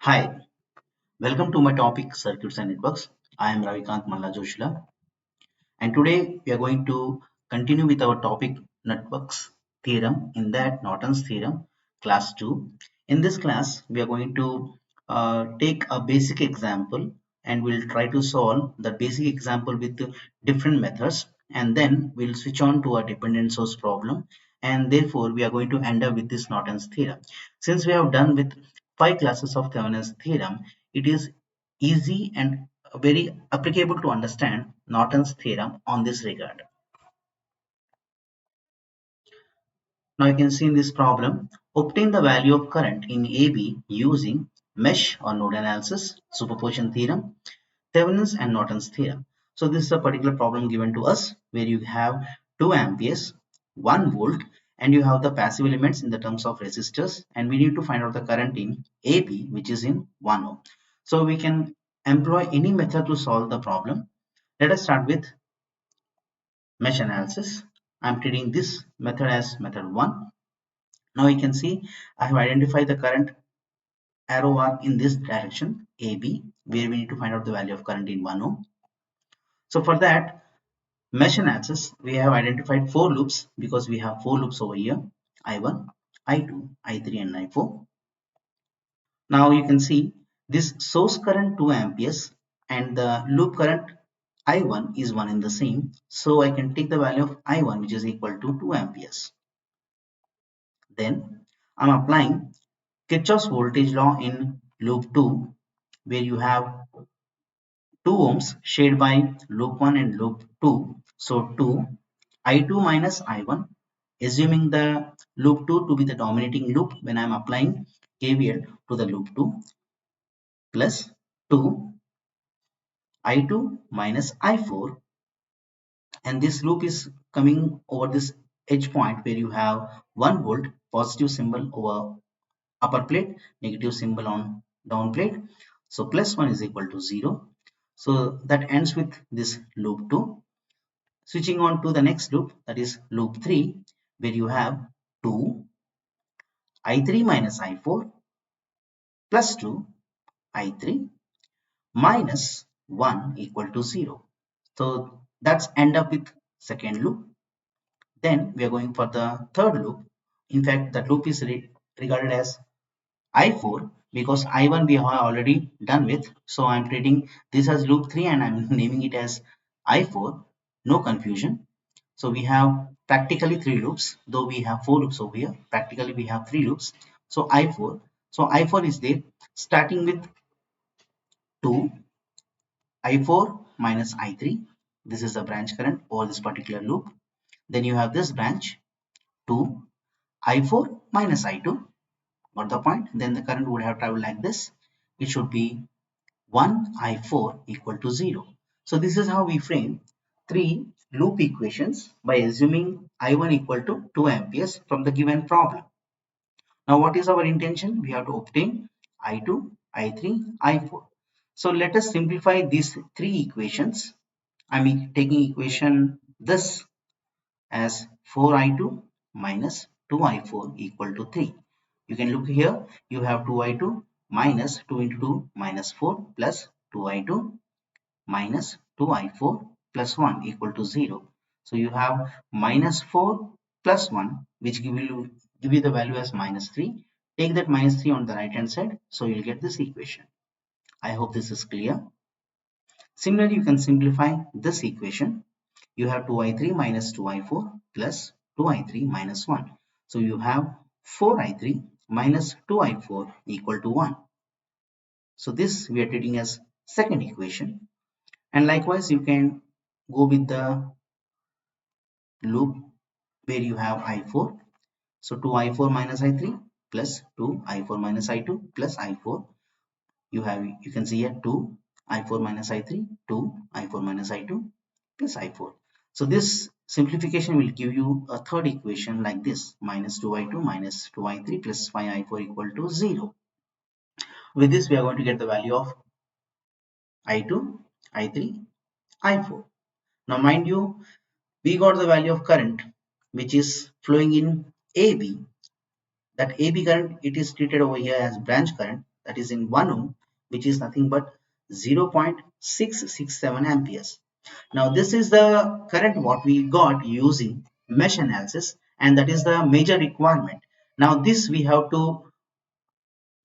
Hi, welcome to my topic Circuits and Networks. I am Ravikant Malla Joshila, and today we are going to continue with our topic Networks Theorem, in that Norton's Theorem, class 2. In this class, we are going to take a basic example and we'll try to solve the basic example with different methods, and then we'll switch on to a dependent source problem, and therefore we are going to end up with this Norton's Theorem. Since we have done with 5 classes of Thevenin's theorem, it is easy and very applicable to understand Norton's theorem on this regard. Now you can see in this problem, obtain the value of current in AB using mesh or node analysis, superposition theorem, Thevenin's and Norton's theorem. So this is a particular problem given to us where you have 2 amperes, 1 volt, and you have the passive elements in the terms of resistors, and we need to find out the current in AB, which is in 1 ohm. So we can employ any method to solve the problem. Let us start with mesh analysis. I'm treating this method as method 1. Now you can see I have identified the current arrow arc in this direction AB, where we need to find out the value of current in 1 ohm. So for that mesh analysis, we have identified 4 loops because we have 4 loops over here: I1, I2, I3 and I4. Now you can see this source current 2 amperes and the loop current I1 is one in the same. So I can take the value of I1, which is equal to 2 amperes. Then I'm applying Kirchhoff's voltage law in loop 2, where you have 2 ohms shared by loop 1 and loop 2. So 2 I2 minus I1, assuming the loop 2 to be the dominating loop when I am applying KVL to the loop 2, plus 2 I2 minus I4, and this loop is coming over this edge point where you have 1 volt positive symbol over upper plate, negative symbol on down plate. So plus 1 is equal to 0. So that ends with this loop 2. Switching on to the next loop, that is loop 3, where you have 2 I3 minus I4 plus 2 I3 minus 1 equal to 0. So that's end up with second loop. Then we are going for the third loop. In fact, the loop is regarded as I4 because I1 we have already done with. So I'm treating this as loop 3 and I'm naming it as I4. No confusion. So we have practically 3 loops, though we have 4 loops over here. Practically we have 3 loops. So I4. So I4 is there starting with 2 I4 minus I3. This is the branch current over this particular loop. Then you have this branch 2 I4 minus I2. Got the point? Then the current would have traveled like this. It should be 1 I4 equal to 0. So this is how we frame 3 loop equations by assuming I1 equal to 2 amperes from the given problem. Now what is our intention? We have to obtain I2, I3, I4. So let us simplify these 3 equations. I'm taking equation this as 4I2 minus 2I4 equal to 3. You can look here, you have 2I2 minus 2 into 2 minus 4 plus 2I2 minus 2I4 plus 1 equal to 0. So you have minus 4 plus 1, which give you the value as minus 3. Take that minus 3 on the right hand side, so you'll get this equation. I hope this is clear. Similarly, you can simplify this equation. You have 2I3 minus 2I4 plus 2I3 minus 1. So you have 4I3 minus 2I4 equal to 1. So this we are treating as second equation. And likewise, you can go with the loop where you have I4. So 2I4 minus I3 plus 2I4 minus I2 plus I4. You can see here 2I4 minus I3, 2I4 minus I2 plus I4. So this simplification will give you a third equation like this: minus 2I2 minus 2I3 plus 5I4 equal to 0. With this, we are going to get the value of I2, I3, I4. Now mind you, we got the value of current which is flowing in AB. That AB current, it is treated over here as branch current. that is in 1 ohm, which is nothing but 0.667 amperes. Now this is the current what we got using mesh analysis, and that is the major requirement. Now this we have to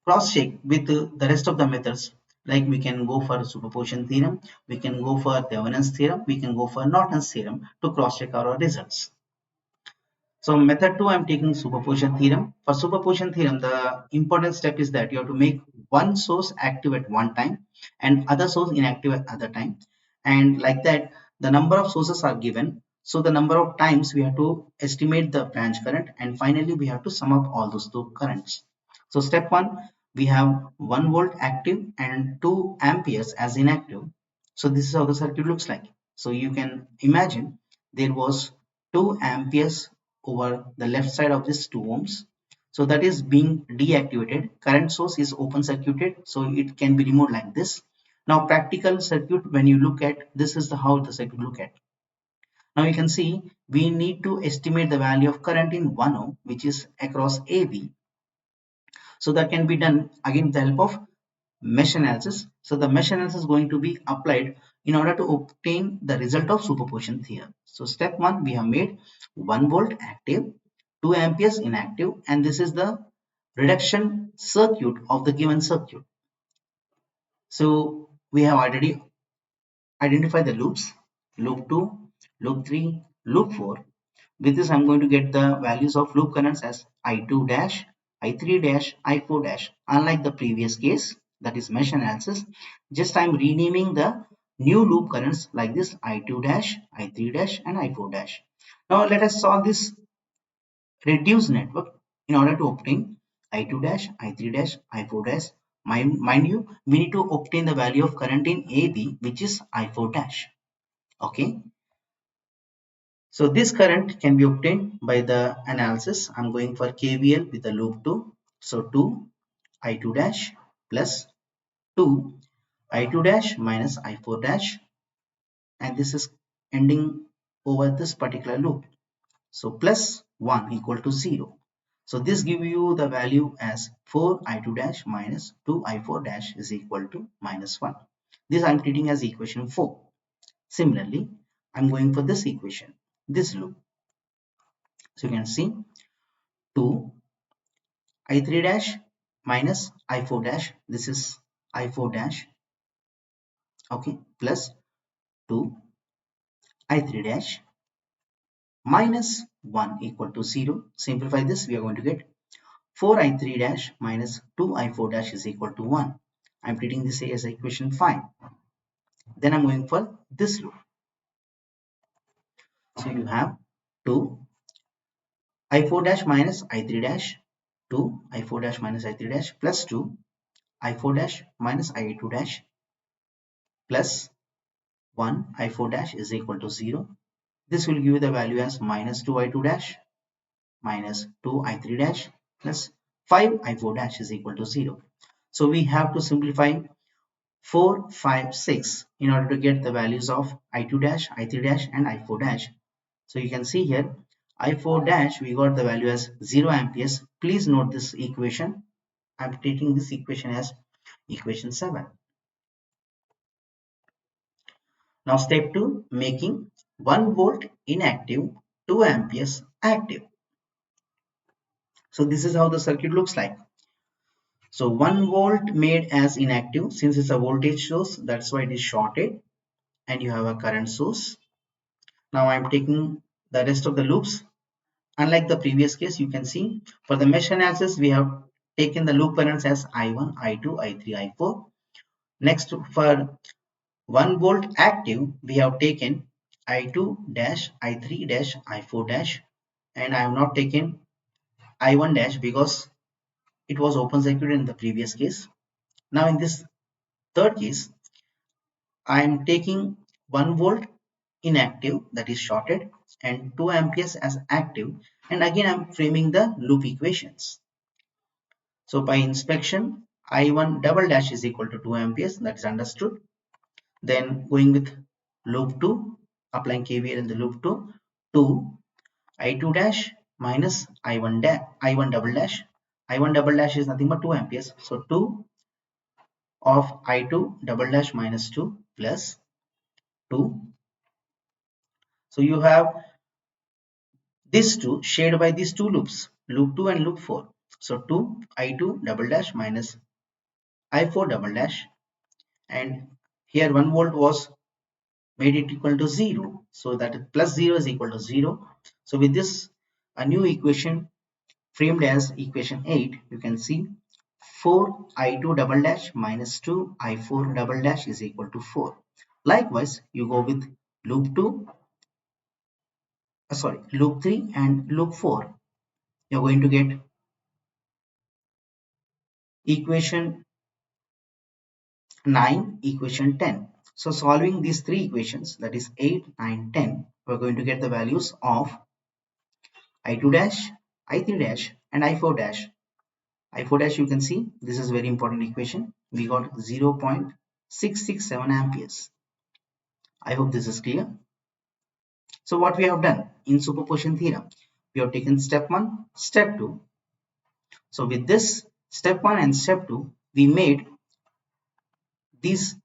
cross check with the rest of the methods, like we can go for superposition theorem, we can go for Thevenin's theorem, we can go for Norton's theorem to cross check our results. So method 2, I'm taking superposition theorem. For superposition theorem, the important step is that you have to make one source active at one time and other source inactive at other time. And like that, the number of sources are given. So the number of times we have to estimate the branch current, and finally we have to sum up all those two currents. So step 1, we have 1 volt active and 2 amperes as inactive. So this is how the circuit looks like. So you can imagine there was 2 amperes over the left side of this 2 ohms. So that is being deactivated. Current source is open circuited, so it can be removed like this. Now practical circuit, when you look at this, is the how the circuit look at. Now you can see we need to estimate the value of current in 1 ohm, which is across AB. So that can be done again with the help of mesh analysis. So the mesh analysis is going to be applied in order to obtain the result of superposition theorem. So step 1, we have made 1 volt active, 2 amperes inactive, and this is the reduction circuit of the given circuit. So we have already identified the loops: loop 2, loop 3, loop 4. With this, I'm going to get the values of loop currents as I2 dash, I3 dash, I4 dash. Unlike the previous case, that is mesh analysis, just I'm renaming the new loop currents like this: I2 dash, I3 dash, and I4 dash. Now let us solve this reduced network in order to obtain I2 dash, I3 dash, I4 dash. Mind you, we need to obtain the value of current in AB, which is I4 dash. Okay. So this current can be obtained by the analysis. I'm going for KVL with the loop 2. So 2 I2 dash plus 2 I2 dash minus I4 dash, and this is ending over this particular loop. So plus 1 equal to 0. So this gives you the value as 4 I2 dash minus 2 I4 dash is equal to minus 1. This I'm treating as equation 4. Similarly, I'm going for this equation, this loop. So you can see 2 I3 dash minus I4 dash, this is I4 dash, okay, plus 2 I3 dash minus 1 equal to 0. Simplify this, we are going to get 4 I3 dash minus 2 I4 dash is equal to 1. I'm treating this as equation 5. Then I'm going for this loop. So you have 2 I4 dash minus I3 dash, 2 I4 dash minus I3 dash plus 2 I4 dash minus I2 dash plus 1 I4 dash is equal to 0. This will give you the value as minus 2 I2 dash minus 2 I3 dash plus 5 I4 dash is equal to 0. So we have to simplify 4, 5, 6 in order to get the values of I2 dash, I3 dash and I4 dash. So you can see here I4 dash we got the value as 0 amperes. Please note this equation. I'm taking this equation as equation 7. Now step 2, making 1 volt inactive, 2 amperes active. So this is how the circuit looks like. So 1 volt made as inactive, since it's a voltage source, that's why it is shorted, and you have a current source. Now I'm taking the rest of the loops. Unlike the previous case, you can see for the mesh analysis, we have taken the loop currents as I1, I2, I3, I4. Next, for 1 volt active, we have taken I2 dash, I3 dash, I4 dash, and I have not taken I1 dash because it was open circuit in the previous case. Now in this third case, I am taking 1 volt inactive, that is shorted, and 2 amperes as active, and again I am framing the loop equations. So by inspection, I1 double dash is equal to 2 amperes, that is understood. Then going with loop 2, applying KVL in the loop 2, 2 I2 dash minus I1 double dash. I1 double dash is nothing but 2 amperes. So 2 of I2 double dash minus 2 plus 2. So you have these two shared by these two loops, loop 2 and loop 4. So 2 I2 double dash minus I4 double dash, and here 1 volt was made it equal to 0. So that plus 0 is equal to 0. So with this, a new equation framed as equation 8, you can see 4 I2 double dash minus 2 I4 double dash is equal to 4. Likewise, you go with loop 2, loop 3 and loop 4. You're going to get equation 9, equation 10. So solving these three equations, that is 8, 9, 10, we're going to get the values of I2 dash, I3 dash and I4 dash. I4 dash, you can see this is very important equation. We got 0.667 amperes. I hope this is clear. So what we have done in superposition theorem, we have taken step 1, step 2. So with this step 1 and step 2, we made these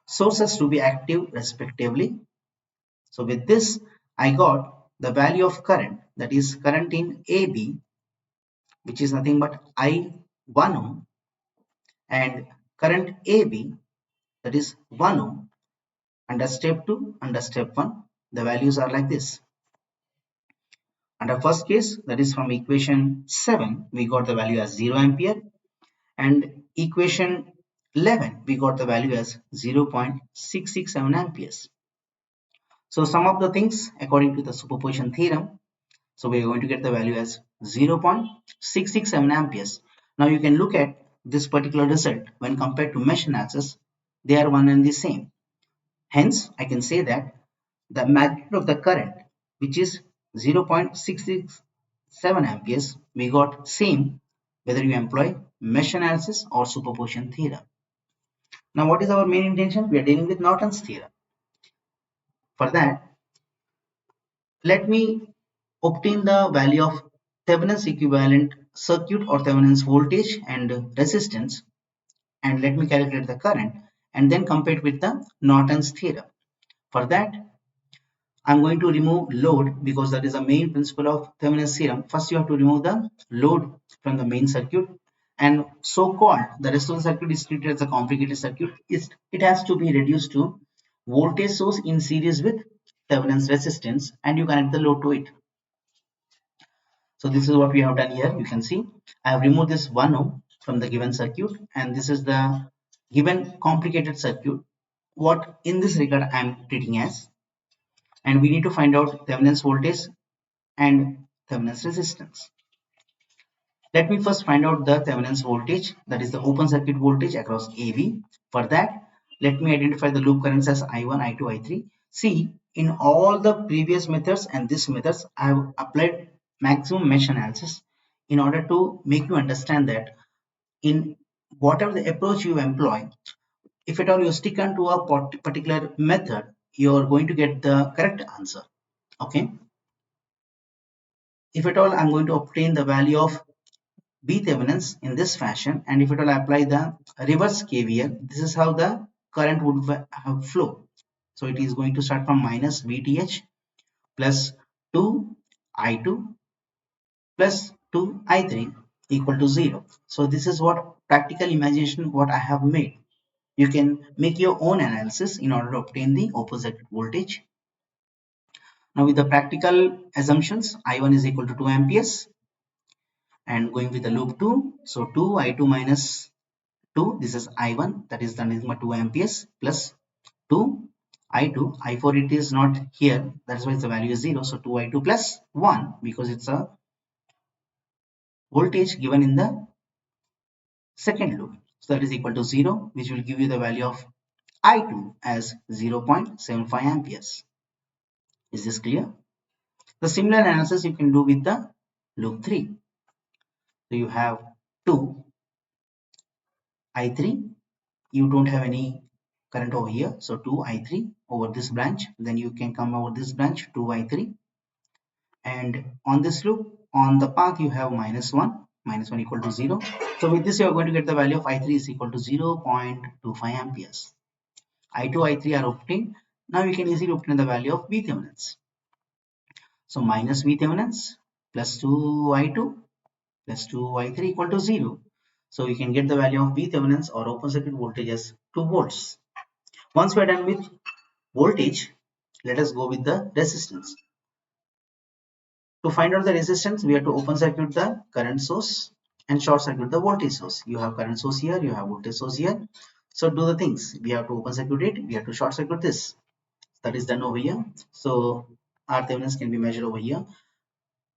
sources to be active respectively. So with this, I got the value of current, that is current in AB, which is nothing but I1 ohm, and current AB, that is 1 ohm. Under step 2, under step 1, the values are like this. Under first case, that is from equation 7, we got the value as 0 ampere, and equation 11, we got the value as 0.667 amperes. So sum of the things according to the superposition theorem. So we are going to get the value as 0.667 amperes. Now you can look at this particular result when compared to mesh analysis, they are one and the same. Hence, I can say that the magnitude of the current, which is 0.667 amperes, we got same whether you employ mesh analysis or superposition theorem. Now what is our main intention? We are dealing with Norton's theorem. For that, let me obtain the value of Thevenin's equivalent circuit or Thevenin's voltage and resistance, and let me calculate the current and then compare it with the Norton's theorem. For that, I'm going to remove load because that is the main principle of Thevenin's theorem. First, you have to remove the load from the main circuit, and so-called the rest of the circuit is treated as a complicated circuit. It has to be reduced to voltage source in series with Thevenin's resistance, and you connect the load to it. So this is what we have done here. You can see I have removed this 1 ohm from the given circuit, and this is the given complicated circuit. What in this regard I am treating as, and we need to find out Thevenin's voltage and Thevenin's resistance. Let me first find out the Thevenin's voltage, that is the open circuit voltage across AB. For that, let me identify the loop currents as I1, I2, I3. See, in all the previous methods and this methods, I have applied maximum mesh analysis in order to make you understand that in whatever the approach you employ, if at all you stick onto a particular method, you are going to get the correct answer. Okay. If at all I'm going to obtain the value of B Thevenin's in this fashion, and if it will apply the reverse KVL, this is how the current would have flow. So it is going to start from minus VTH plus 2 I2 plus 2 I3 equal to 0. So this is what practical imagination what I have made. You can make your own analysis in order to obtain the opposite voltage. Now with the practical assumptions, I1 is equal to 2 amperes, and going with the loop 2, so 2 I2 minus 2, this is I1, that is the sigma 2 amperes, plus 2 I2, I4 it is not here, that's why the value is 0, so 2 I2 plus 1, because it's a voltage given in the second loop, so that is equal to 0, which will give you the value of I2 as 0.75 amperes. Is this clear? The similar analysis you can do with the loop 3. So you have 2 I3, you don't have any current over here, so 2 I3 over this branch, then you can come over this branch 2 I3, and on this loop on the path you have minus 1, minus 1 equal to 0. So with this you are going to get the value of I3 is equal to 0.25 amperes. I2, I3 are obtained. Now you can easily obtain the value of VThevenin's. So minus VThevenin's plus 2I2 plus 2I3 equal to 0. So we can get the value of VThevenin's or open circuit voltage as 2 volts. Once we are done with voltage, let us go with the resistance. To find out the resistance, we have to open circuit the current source and short circuit the voltage source. You have current source here, you have voltage source here. So do the things. We have to open circuit it, we have to short circuit this. That is done over here. So RThevenin can be measured over here.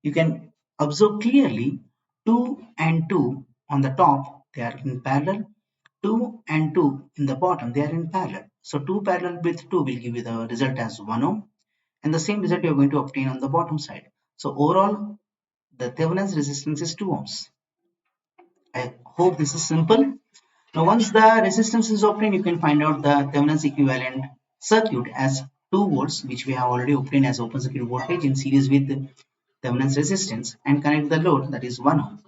You can observe clearly 2 and 2 on the top, they are in parallel. 2 and 2 in the bottom, they are in parallel. So 2 parallel with 2 will give you the result as 1 ohm, and the same result you are going to obtain on the bottom side. So overall, the Thevenin's resistance is 2 ohms. I hope this is simple. Now once the resistance is obtained, you can find out the Thevenin's equivalent circuit as 2 volts, which we have already obtained as open circuit voltage in series with Thevenin's resistance, and connect the load, that is 1 ohm,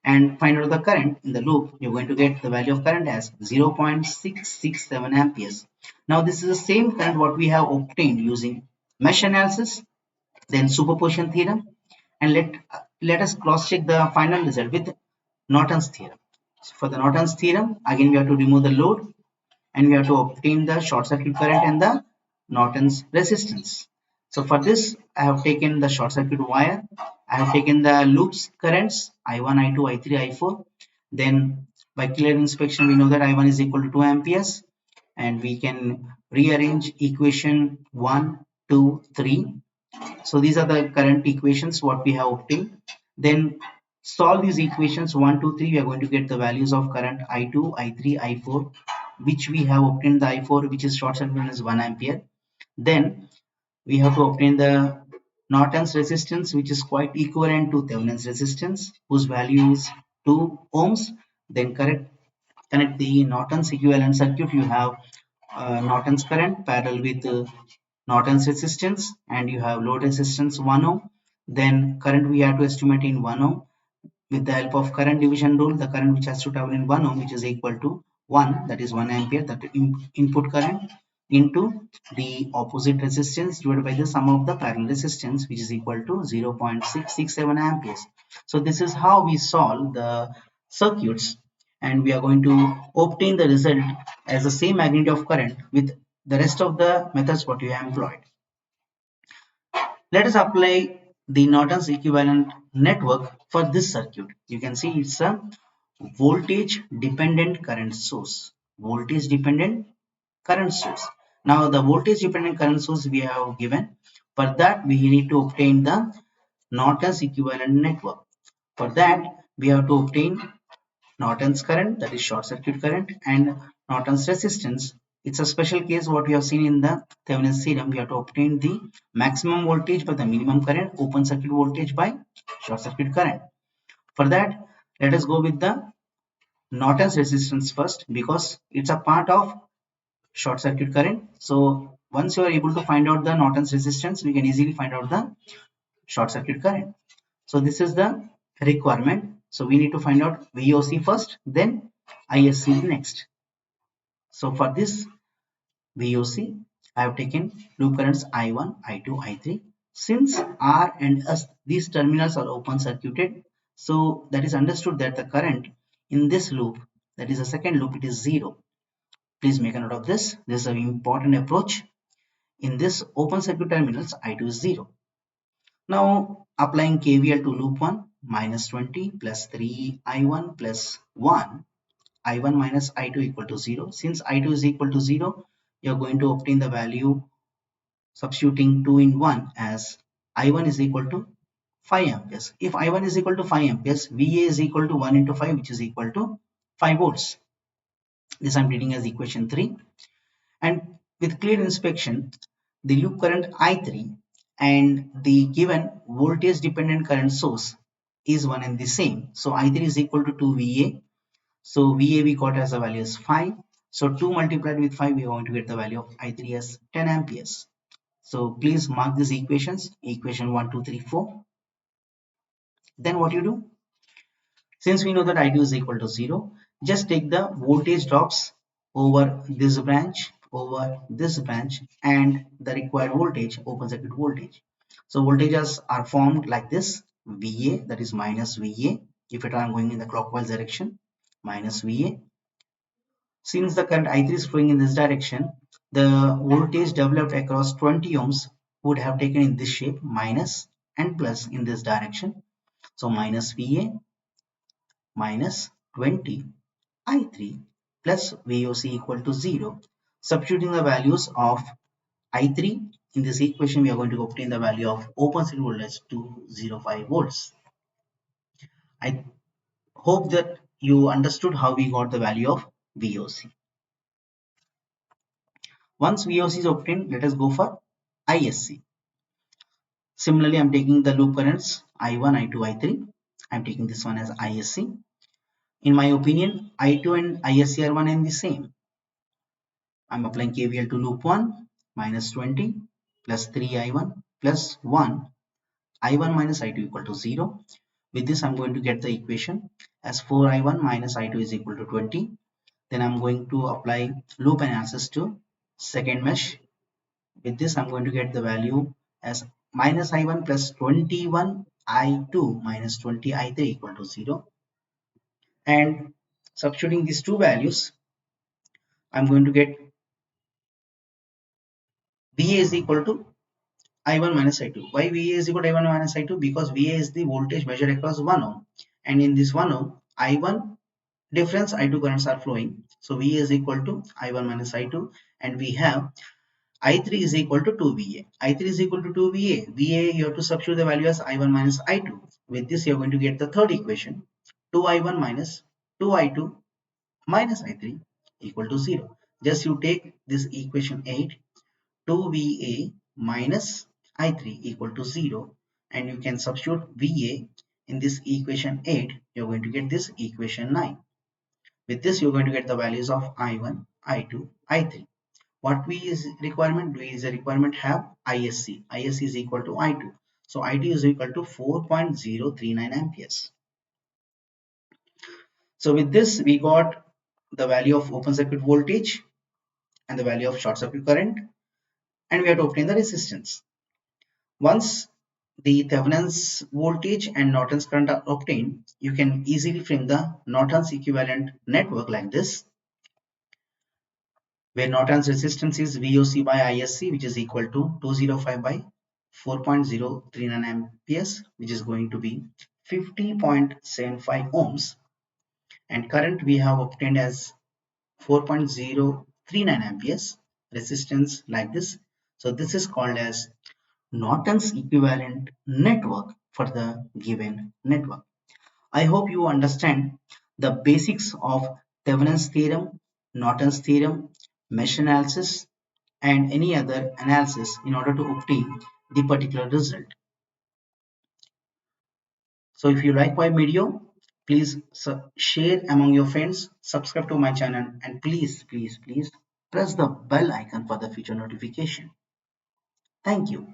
and find out the current in the loop. You're going to get the value of current as 0.667 amperes. Now this is the same current what we have obtained using mesh analysis, then superposition theorem, and let us cross check the final result with Norton's theorem. So for the Norton's theorem, again we have to remove the load and we have to obtain the short circuit current and the Norton's resistance. So for this, I have taken the short circuit wire, I have taken the loops currents I1, I2, I3, I4. Then by clear inspection, we know that I1 is equal to 2 amperes, and we can rearrange equation 1, 2, 3. So these are the current equations what we have obtained. Then solve these equations 1, 2, 3. We are going to get the values of current I2, I3, I4, which we have obtained the I4, which is short circuit is 1 ampere. Then we have to obtain the Norton's resistance, which is quite equivalent to Thevenin's resistance, whose value is 2 ohms. Then connect the Norton's equivalent circuit. You have Norton's current parallel with Norton's resistance, and you have load resistance 1 ohm. Then current we have to estimate in 1 ohm. With the help of current division rule, the current which has to travel in 1 ohm, which is equal to 1, that is 1 ampere, that input current, into the opposite resistance divided by the sum of the parallel resistance, which is equal to 0.667 amperes. So this is how we solve the circuits, and we are going to obtain the result as the same magnitude of current with the rest of the methods what you have employed. Let us apply the Norton's equivalent network for this circuit. You can see it's a voltage dependent current source. Voltage dependent current source. Now the voltage dependent current source we have given. For that we need to obtain the Norton's equivalent network. For that we have to obtain Norton's current, that is short circuit current, and Norton's resistance. It's a special case what we have seen in the Thevenin's theorem. We have to obtain the maximum voltage by the minimum current, open circuit voltage by short circuit current. For that, let us go with the Norton's resistance first, because it's a part of short circuit current. So once you are able to find out the Norton's resistance, we can easily find out the short circuit current. So this is the requirement. So we need to find out VOC first, then ISC next. So for this VOC, I have taken loop currents I1, I2, I3. Since R and S, these terminals are open circuited, so that is understood that the current in this loop, that is the second loop, it is 0. Please make a note of this. This is an important approach. In this open circuit terminals, I2 is 0. Now applying KVL to loop 1, minus 20 plus 3 I1 plus 1, I1 minus I2 equal to 0. Since I2 is equal to 0, you are going to obtain the value substituting 2 in 1 as I1 is equal to 5 amperes. If I1 is equal to 5 amperes, VA is equal to 1 into 5, which is equal to 5 volts. This I am reading as equation 3. And with clear inspection, the loop current I3 and the given voltage dependent current source is one and the same. So I3 is equal to 2 VA. So VA we got as a value as 5. So 2 multiplied with 5, we are going to get the value of I3 as 10 amperes. So please mark these equations, equation 1, 2, 3, 4. Then what you do? Since we know that I2 is equal to 0, just take the voltage drops over this branch, and the required voltage, open circuit voltage. So voltages are formed like this: VA, that is minus VA, if I am going in the clockwise direction, minus VA. Since the current I3 is flowing in this direction, the voltage developed across 20 ohms would have taken in this shape, minus and plus in this direction. So minus VA minus 20 I3 plus VOC equal to 0. Substituting the values of I3 in this equation, we are going to obtain the value of open circuit voltage 205 volts. I hope that you understood how we got the value of VOC. Once VOC is obtained, let us go for ISC. Similarly, I'm taking the loop currents I1, I2, I3. I'm taking this one as ISC. In my opinion, I2 and ISC are one and the same. I'm applying KVL to loop 1, minus 20 plus 3I1 plus 1, I1 minus I2 equal to 0. With this, I'm going to get the equation as 4I1 minus I2 is equal to 20. Then I'm going to apply loop analysis to second mesh. With this, I'm going to get the value as minus I1 plus 21 I2 minus 20 I3 equal to 0. And substituting these two values, I'm going to get VA is equal to I1 minus I2. Why VA is equal to I1 minus I2? Because VA is the voltage measured across 1 ohm. And in this 1 ohm, I1 difference, I2 currents are flowing. So VA is equal to I1 minus I2. And we have I3 is equal to 2VA. I3 is equal to 2VA. VA, you have to substitute the value as I1 minus I2. With this, you are going to get the third equation. 2I1 minus 2I2 minus I3 equal to 0. Just you take this equation 8, 2VA minus I3 equal to 0, and you can substitute VA in this equation 8. You're going to get this equation 9. With this, you're going to get the values of I1, I2, I3. What we is requirement? We is a requirement have ISC. ISC is equal to I2. So I2 is equal to 4.039 amperes. So with this, we got the value of open circuit voltage and the value of short circuit current, and we have to obtain the resistance. Once the Thevenin's voltage and Norton's current are obtained, you can easily frame the Norton's equivalent network like this, where Norton's resistance is VOC by ISC, which is equal to 205 by 4.039 amperes, which is going to be 50.75 ohms, and current we have obtained as 4.039 amperes, resistance like this. So this is called as Norton's equivalent network for the given network. I hope you understand the basics of Thevenin's theorem, Norton's theorem, mesh analysis, and any other analysis in order to obtain the particular result. So if you like my video, please share among your friends, subscribe to my channel, and please press the bell icon for the future notification. Thank you.